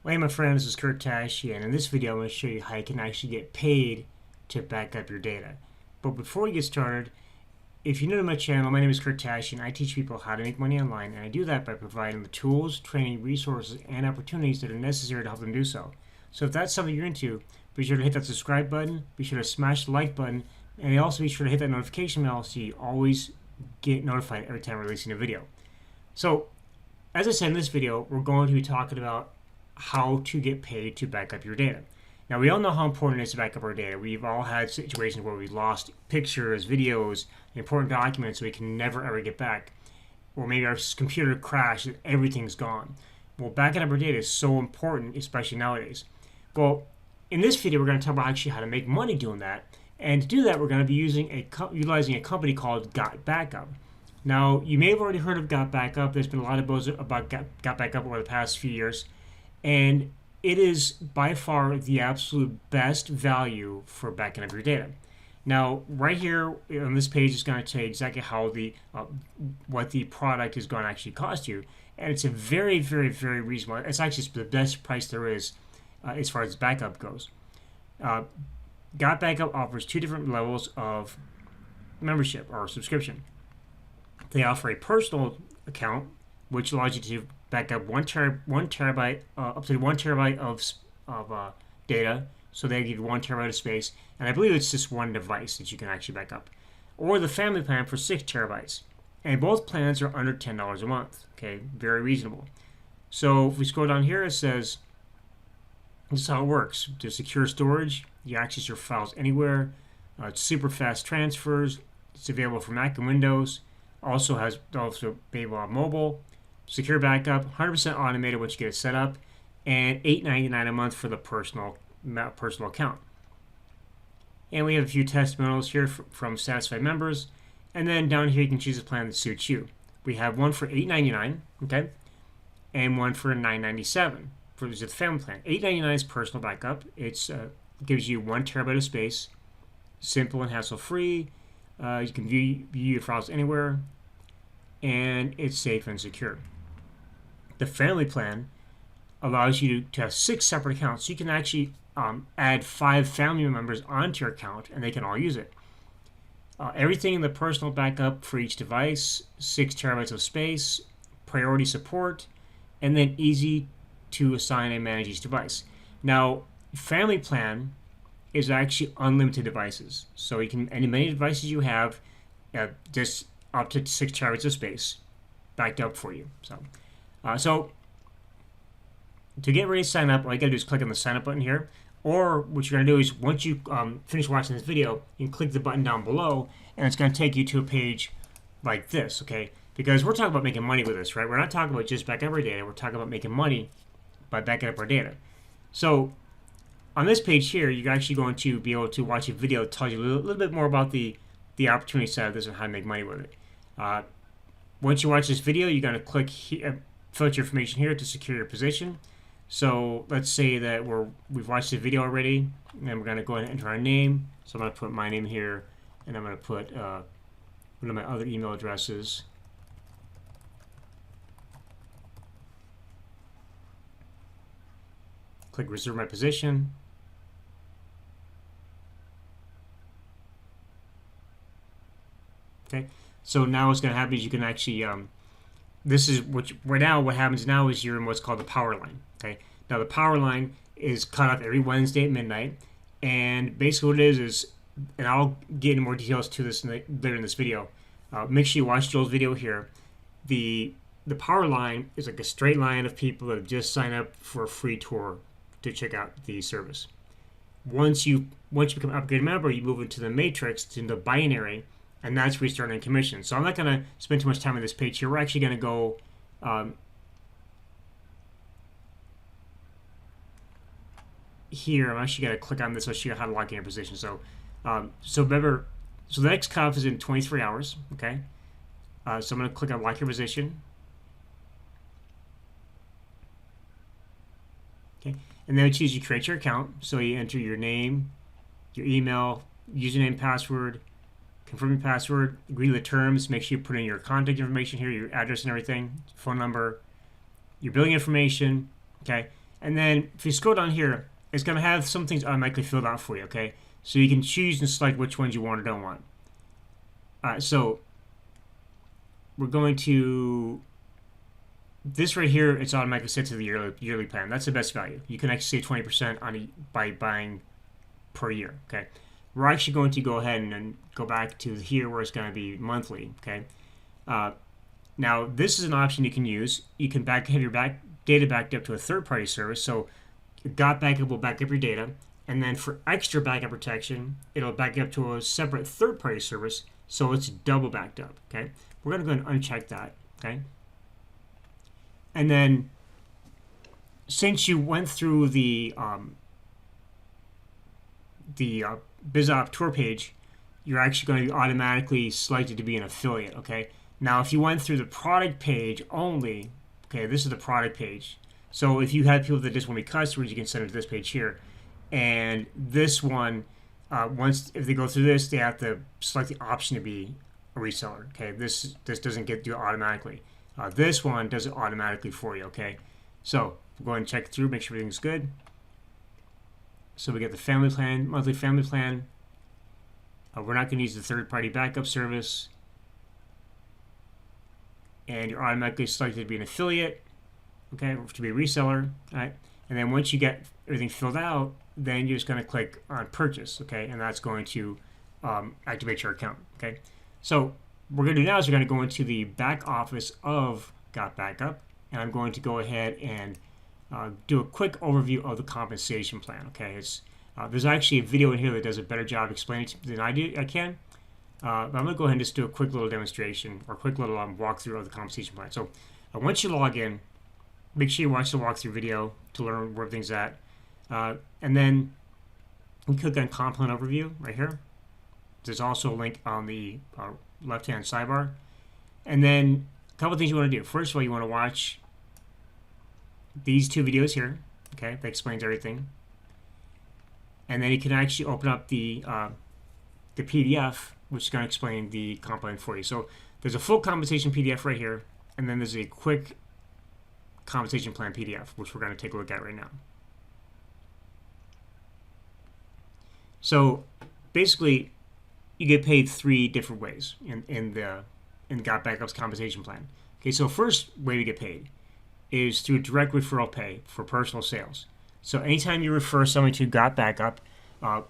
Well, hey my friends, this is Kurt Tashi, and in this video I'm going to show you how you can actually get paid to back up your data. But before we get started, if you're new to my channel, my name is Kurt Tashi, and I teach people how to make money online, and I do that by providing the tools, training, resources, and opportunities that are necessary to help them do so. So if that's something you're into, be sure to hit that subscribe button, be sure to smash the like button, and also be sure to hit that notification bell so you always get notified every time I'm releasing a video. So, as I said in this video, we're going to be talking about how to get paid to back up your data. Now, we all know how important it is to back up our data. We've all had situations where we've lost pictures, videos, important documents we can never ever get back. Or maybe our computer crashed and everything's gone. Well, backing up our data is so important, especially nowadays. Well, in this video, we're going to talk about actually how to make money doing that. And to do that, we're going to be utilizing a company called GotBackup. Now, you may have already heard of GotBackup. There's been a lot of buzz about GotBackup over the past few years. And it is by far the absolute best value for backing up your data. Now, right here on this page is going to tell you exactly how what the product is going to actually cost you, and it's a very, very, very reasonable. It's actually the best price there is as far as backup goes. GotBackup offers two different levels of membership or subscription. They offer a personal account, which allows you to back up one terabyte up to 1 terabyte of data. So they give you 1 terabyte of space, and I believe it's just one device that you can actually back up. Or the family plan for 6 terabytes, and both plans are under $10 a month. Okay, very reasonable. So if we scroll down here, it says this is how it works. To secure storage, you access your files anywhere. It's super fast transfers. It's available for Mac and Windows. Also available on mobile. Secure backup, 100% automated once you get it set up, and $8.99 a month for the personal account. And we have a few testimonials here from satisfied members, and then down here you can choose a plan that suits you. We have one for $8.99, okay, and one for $9.97 for the family plan. $8.99 is personal backup. It gives you 1 terabyte of space, simple and hassle-free. You can view your files anywhere, and it's safe and secure. The family plan allows you to have 6 separate accounts. So you can actually add 5 family members onto your account, and they can all use it. Everything in the personal backup for each device, 6 terabytes of space, priority support, and then easy to assign and manage each device. Now, family plan is actually unlimited devices. So you can, any many devices you have, just up to 6 terabytes of space backed up for you. So to get ready to sign up, all you gotta do is click on the sign up button here, or what you're gonna do is once you finish watching this video, you can click the button down below, and it's gonna take you to a page like this, okay? Because we're talking about making money with this, right? We're not talking about just backing up our data. We're talking about making money by backing up our data. So on this page here, you're actually going to be able to watch a video that tells you a little bit more about the opportunity side of this and how to make money with it. Once you watch this video, you're going to click here, fill out your information here to secure your position. So let's say that we've watched the video already, and we're going to go ahead and enter our name. So I'm going to put my name here, and I'm going to put one of my other email addresses. Click reserve my position. Okay, so now what's going to happen is you can actually, this is what happens now is you're in what's called the Powerline. Okay, now the Powerline is cut off every Wednesday at midnight, and basically what it is, and I'll get into more details to this later in this video. Make sure you watch Joel's video here. The Powerline is like a straight line of people that have just signed up for a free tour to check out the service. Once you become an upgraded member, you move into the matrix, to the binary, and that's where you start earning commission. So I'm not going to spend too much time on this page here. We're actually going to go here. I'm actually going to click on this. I'll show you how to lock in your position. So remember, so the next cutoff is in 23 hours. Okay. So I'm going to click on lock your position. Okay. And then you choose you create your account. So you enter your name, your email, username, password, confirm your password, agree to the terms, make sure you put in your contact information here, your address and everything, phone number, your billing information, okay? And then if you scroll down here, it's going to have some things automatically filled out for you, okay? So you can choose and select which ones you want or don't want. So we're going to, this right here, it's automatically set to the yearly plan. That's the best value. You can actually save 20% on by buying per year, okay? We're actually going to go ahead and go back to here where it's going to be monthly, okay? Now, this is an option you can use. You can have your data backed up to a third-party service. So GotBackup will back up your data. And then for extra backup protection, it'll back up to a separate third-party service. So it's double backed up, okay? We're going to go and uncheck that, okay? And then since you went through the BizOp tour page, you're actually going to be automatically selected to be an affiliate, okay? Now, if you went through the product page only, okay, this is the product page. So if you have people that just want to be customers, you can send them to this page here. And this one, if they go through this, they have to select the option to be a reseller, okay? This doesn't do it automatically. This one does it automatically for you, okay? So we'll go ahead and check it through, make sure everything's good. So we get the family plan, monthly family plan. We're not going to use the third-party backup service. And you're automatically selected to be an affiliate, okay, to be a reseller, all right? And then once you get everything filled out, then you're just going to click on purchase, okay? And that's going to activate your account, okay? So what we're going to do now is we're going to go into the back office of GotBackup, and I'm going to go ahead and do a quick overview of the compensation plan, okay? There's actually a video in here that does a better job explaining it than I can. But I'm going to go ahead and just do a quick little demonstration or a quick little walkthrough of the compensation plan. So once you log in, make sure you watch the walkthrough video to learn where everything's at. And then you click on Comp Plan Overview right here. There's also a link on the left-hand sidebar. And then a couple of things you want to do. First of all, you want to watch these two videos here, okay? That explains everything. And then you can actually open up the PDF, which is going to explain the comp plan for you. So there's a full compensation PDF right here, and then there's a quick compensation plan PDF, which we're going to take a look at right now. So basically, you get paid 3 different ways in GotBackup's compensation plan. Okay, so first way we get paid is through direct referral pay for personal sales. So anytime you refer someone to GotBackup,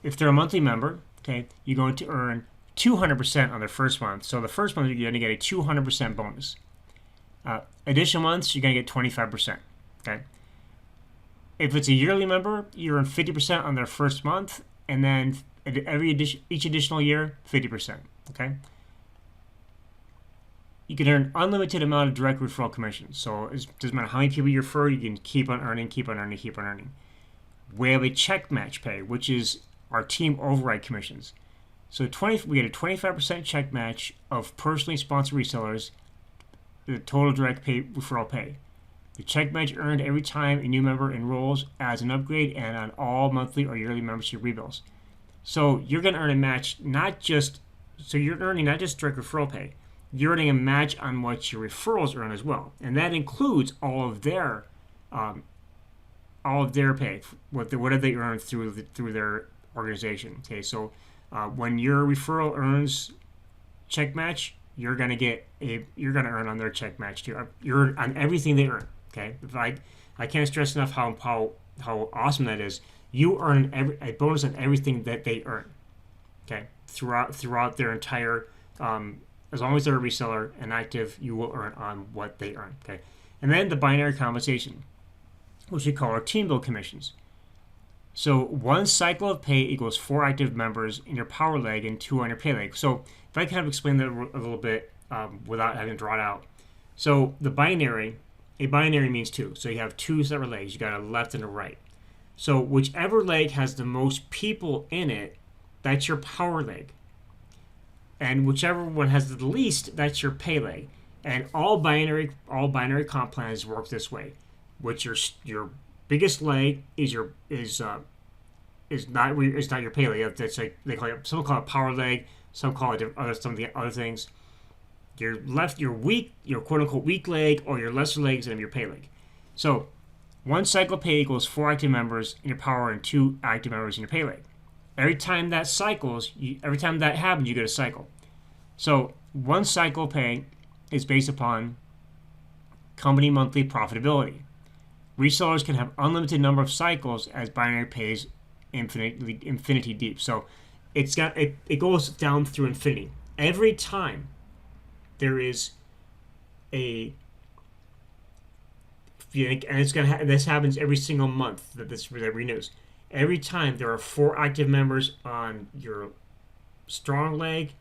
if they're a monthly member, okay, you're going to earn 200% on their first month. So the first month, you're going to get a 200% bonus. Additional months, you're going to get 25%. Okay. If it's a yearly member, you earn 50% on their first month, and then each additional year, 50%. Okay. You can earn unlimited amount of direct referral commissions. So it doesn't matter how many people you refer, you can keep on earning, keep on earning, keep on earning. We have a check match pay, which is our team override commissions. So we get a 25% check match of personally sponsored resellers, the total direct referral pay. The check match earned every time a new member enrolls as an upgrade and on all monthly or yearly membership rebills. So you're going to earn a match you're earning not just direct referral pay, you're earning a match on what your referrals earn as well. And that includes all of their pay, what do they earn through their organization. Okay, so when your referral earns check match, you're gonna earn on their check match too. You're on everything they earn. Okay, I can't stress enough how awesome that is. You earn a bonus on everything that they earn. Okay, throughout their entire, as long as they're a reseller and active, you will earn on what they earn. Okay, and then the binary compensation, which we call our team build commissions. So 1 cycle of pay equals 4 active members in your power leg and 2 on your pay leg. So if I kind of explain that a little bit without having to draw it out. So a binary means 2. So you have 2 separate legs. You got a left and a right. So whichever leg has the most people in it, that's your power leg. And whichever one has the least, that's your pay leg. And all binary comp plans work this way. Which your biggest leg is not your pay leg. That's like some call it power leg, some call it some of the other things. Your quote unquote weak leg or your lesser leg is going to be your pay leg. So 1 cycle pay equals 4 active members in your power and 2 active members in your pay leg. Every time that cycles, every time that happens, you get a cycle. So 1 cycle pay is based upon company monthly profitability. Resellers can have unlimited number of cycles as binary pays infinity deep. So it goes down through infinity. Every time there is a, and it's gonna this happens every single month that renews. Every time there are 4 active members on your strong leg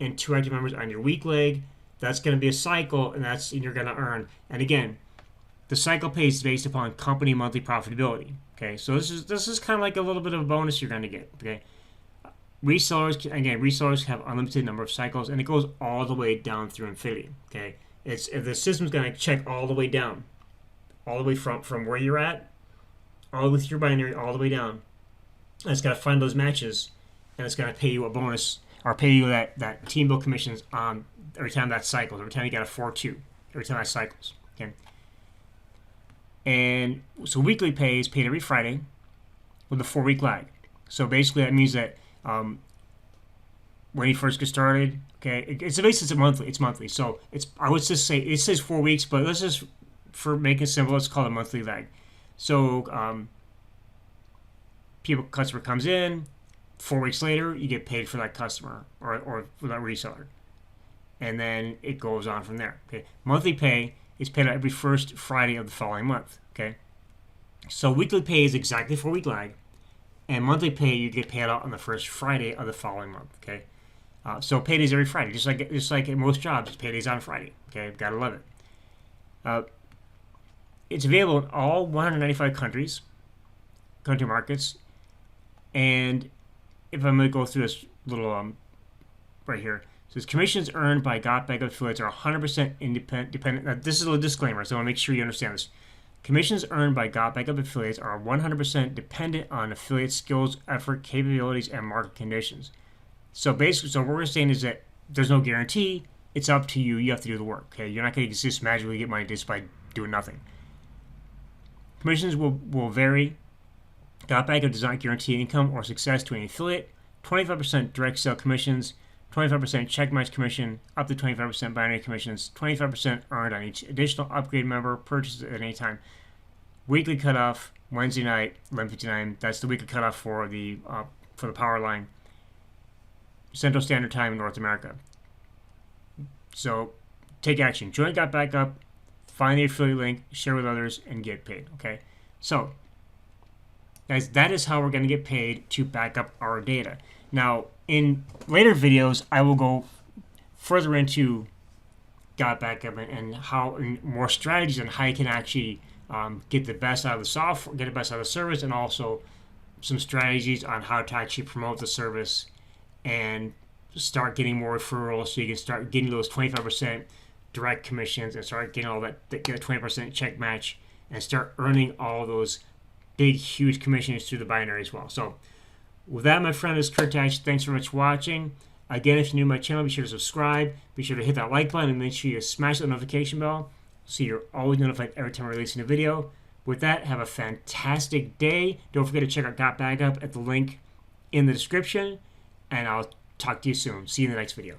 and 2 active members on your weak leg, that's going to be a cycle, and you're going to earn. And again, the cycle pay is based upon company monthly profitability. Okay, so this is kind of like a little bit of a bonus you're going to get. Okay, resellers have unlimited number of cycles, and it goes all the way down through infinity. Okay, the system's going to check all the way down, all the way from where you're at, all with your binary, all the way down. And it's got to find those matches, and it's going to pay you a bonus or pay you that team build commissions on every time that cycles. Every time you got a 4-2, every time that cycles. Okay. And so weekly pay is paid every Friday with a 4-week lag. So basically that means that when you first get started, okay, it's monthly. It's monthly. So I would just say it says 4 weeks, but let's just, for making it simple, let's call it a monthly lag. So customer comes in, 4 weeks later, you get paid for that customer or for that reseller. And then it goes on from there. Okay. Monthly pay is paid out every first Friday of the following month. Okay. So weekly pay is exactly 4-week lag. And monthly pay, you get paid out on the first Friday of the following month. Okay. So paydays every Friday, just like at most jobs, paydays on Friday. Okay. Gotta love it. It's available in all 195 country markets. And if I'm going to go through this little right here, it says commissions earned by GotBackup affiliates are 100% independent. Now, this is a disclaimer, so I want to make sure you understand this. Commissions earned by GotBackup affiliates are 100% dependent on affiliate skills, effort, capabilities, and market conditions. So basically, what we're saying is that there's no guarantee. It's up to you. You have to do the work. Okay, you're not going to just magically get money just by doing nothing. Commissions will vary. GotBackup does not guarantee income or success to any affiliate. 25% direct sale commissions, 25% check match commission, up to 25% binary commissions, 25% earned on each additional upgrade member purchased at any time. Weekly cutoff, Wednesday night, 11:59. That's the weekly cutoff for the Powerline. Central Standard Time in North America. So take action. Join GotBackup, find the affiliate link, share with others, and get paid. Okay. So guys, that is how we're going to get paid to back up our data. Now, in later videos, I will go further into GotBackup and more strategies on how you can actually get the best out of the software, get the best out of the service, and also some strategies on how to actually promote the service and start getting more referrals so you can start getting those 25% direct commissions and start getting all that, get a 20% check match and start earning all those big, huge commissions through the binary as well. So with that, my friend, this is Kurt Tash. Thanks very much for watching. Again, if you're new to my channel, be sure to subscribe. Be sure to hit that like button and make sure you smash that notification bell so you're always notified every time I release a new video. With that, have a fantastic day. Don't forget to check out GotBackup at the link in the description, and I'll talk to you soon. See you in the next video.